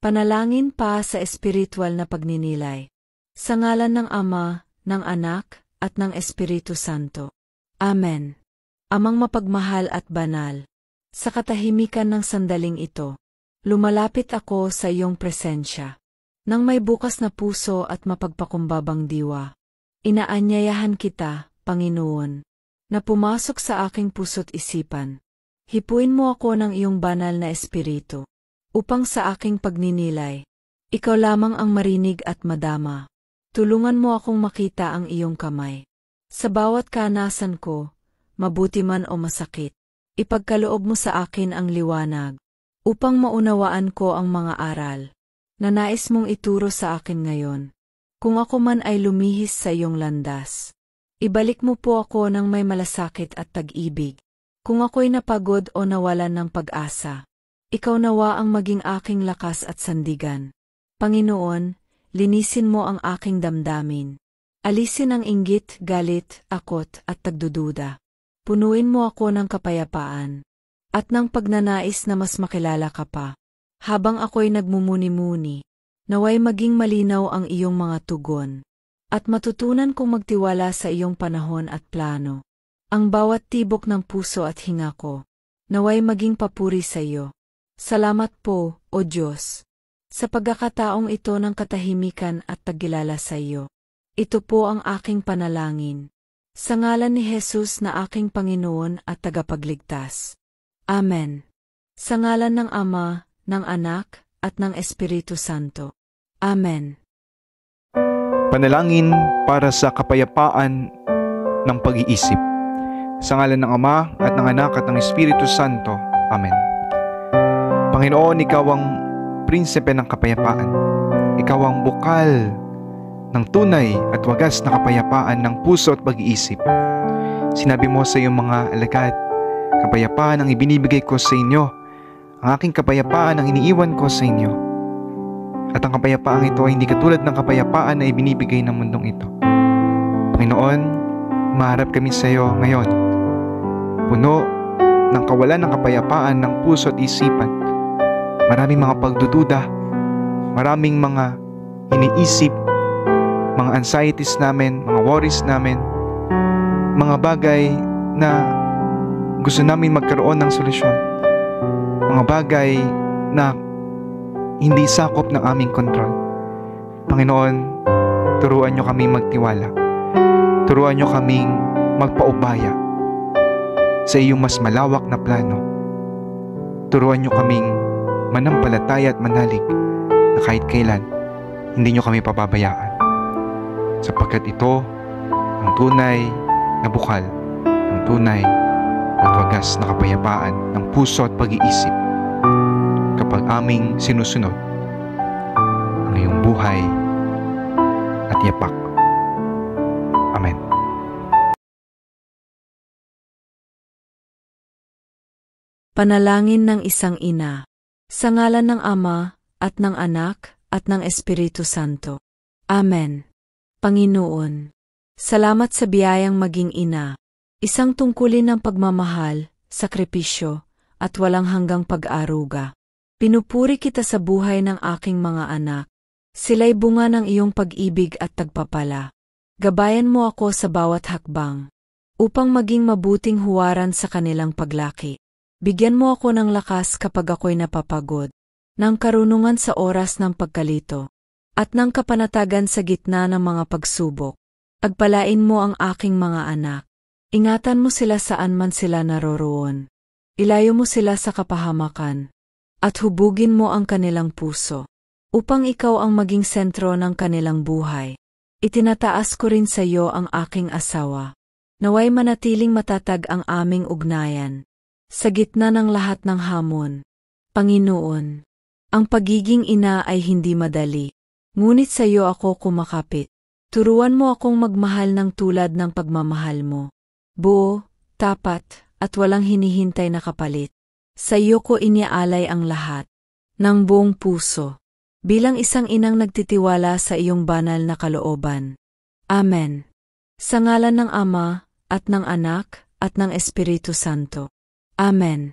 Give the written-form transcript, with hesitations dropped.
Panalangin pa sa espiritual na pagninilay. Sa ngalan ng Ama, ng Anak, at ng Espiritu Santo. Amen. Amang mapagmahal at banal, sa katahimikan ng sandaling ito, lumalapit ako sa iyong presensya. Nang may bukas na puso at mapagpakumbabang diwa, inaanyayahan kita, Panginoon, na pumasok sa aking puso't isipan. Hipuin mo ako ng iyong banal na espiritu, upang sa aking pagninilay, ikaw lamang ang marinig at madama. Tulungan mo akong makita ang iyong kamay. Sa bawat kanasan ko, mabuti man o masakit, ipagkaloob mo sa akin ang liwanag, upang maunawaan ko ang mga aral na nais mong ituro sa akin ngayon. Kung ako man ay lumihis sa iyong landas, ibalik mo po ako ng may malasakit at pag-ibig. Kung ako'y napagod o nawalan ng pag-asa, ikaw nawa ang maging aking lakas at sandigan. Panginoon, linisin mo ang aking damdamin. Alisin ang inggit, galit, akot at tagdududa. Punuin mo ako ng kapayapaan at ng pagnanais na mas makilala ka pa. Habang ako'y nagmumuni-muni, naway maging malinaw ang iyong mga tugon at matutunan kong magtiwala sa iyong panahon at plano. Ang bawat tibok ng puso at hinga ko, naway maging papuri sa iyo. Salamat po, O Diyos, sa pagkakataong ito ng katahimikan at pagkilala sa iyo. Ito po ang aking panalangin. Sa ngalan ni Jesus na aking Panginoon at tagapagligtas. Amen. Sa ngalan ng Ama, ng Anak, at ng Espiritu Santo. Amen. Panalangin para sa kapayapaan ng pag-iisip. Sa ngalan ng Ama, at ng Anak, at ng Espiritu Santo. Amen. Panginoon, Ikaw ang prinsipe ng kapayapaan. Ikaw ang bukal ng tunay at wagas na kapayapaan ng puso at pag-iisip. Sinabi mo sa iyong mga alagad, kapayapaan ang ibinibigay ko sa inyo. Ang aking kapayapaan ang iniiwan ko sa inyo. At ang kapayapaang ito ay hindi katulad ng kapayapaan na ibinibigay ng mundong ito. Panginoon, maharap kami sa iyo ngayon. Puno ng kawalan ng kapayapaan ng puso at isipan. Maraming mga pagdududa, maraming mga iniisip, mga anxieties namin, mga worries namin, mga bagay na gusto namin magkaroon ng solusyon, mga bagay na hindi sakop ng aming kontrol. Panginoon, turuan niyo kaming magtiwala. Turuan niyo kaming magpaubaya sa iyong mas malawak na plano. Turuan niyo kaming manampalataya at manalig na kahit kailan hindi niyo kami pababayaan. Sapagkat ito ang tunay na bukal, ang tunay at wagas na kapayapaan ng puso at pag-iisip kapag aming sinusunod ang iyong buhay at yapak. Amen. Panalangin ng isang ina. Sa ngalan ng Ama, at ng Anak, at ng Espiritu Santo. Amen. Panginoon, salamat sa biyayang maging ina, isang tungkulin ng pagmamahal, sakripisyo, at walang hanggang pag-aaruga. Pinupuri kita sa buhay ng aking mga anak. Sila'y bunga ng iyong pag-ibig at tagpapala. Gabayan mo ako sa bawat hakbang, upang maging mabuting huwaran sa kanilang paglaki. Bigyan mo ako ng lakas kapag ako'y napapagod, ng karunungan sa oras ng pagkalito, at ng kapanatagan sa gitna ng mga pagsubok. Agpalain mo ang aking mga anak. Ingatan mo sila saan man sila naroroon. Ilayo mo sila sa kapahamakan, at hubugin mo ang kanilang puso, upang ikaw ang maging sentro ng kanilang buhay. Itinataas ko rin sa iyo ang aking asawa. Naway manatiling matatag ang aming ugnayan sa gitna ng lahat ng hamon. Panginoon, ang pagiging ina ay hindi madali, ngunit sa iyo ako kumakapit. Turuan mo akong magmahal ng tulad ng pagmamahal mo. Buo, tapat, at walang hinihintay na kapalit. Sa iyo ko iniaalay ang lahat, ng buong puso, bilang isang inang nagtitiwala sa iyong banal na kalooban. Amen. Sa ngalan ng Ama, at ng Anak, at ng Espiritu Santo. Amen.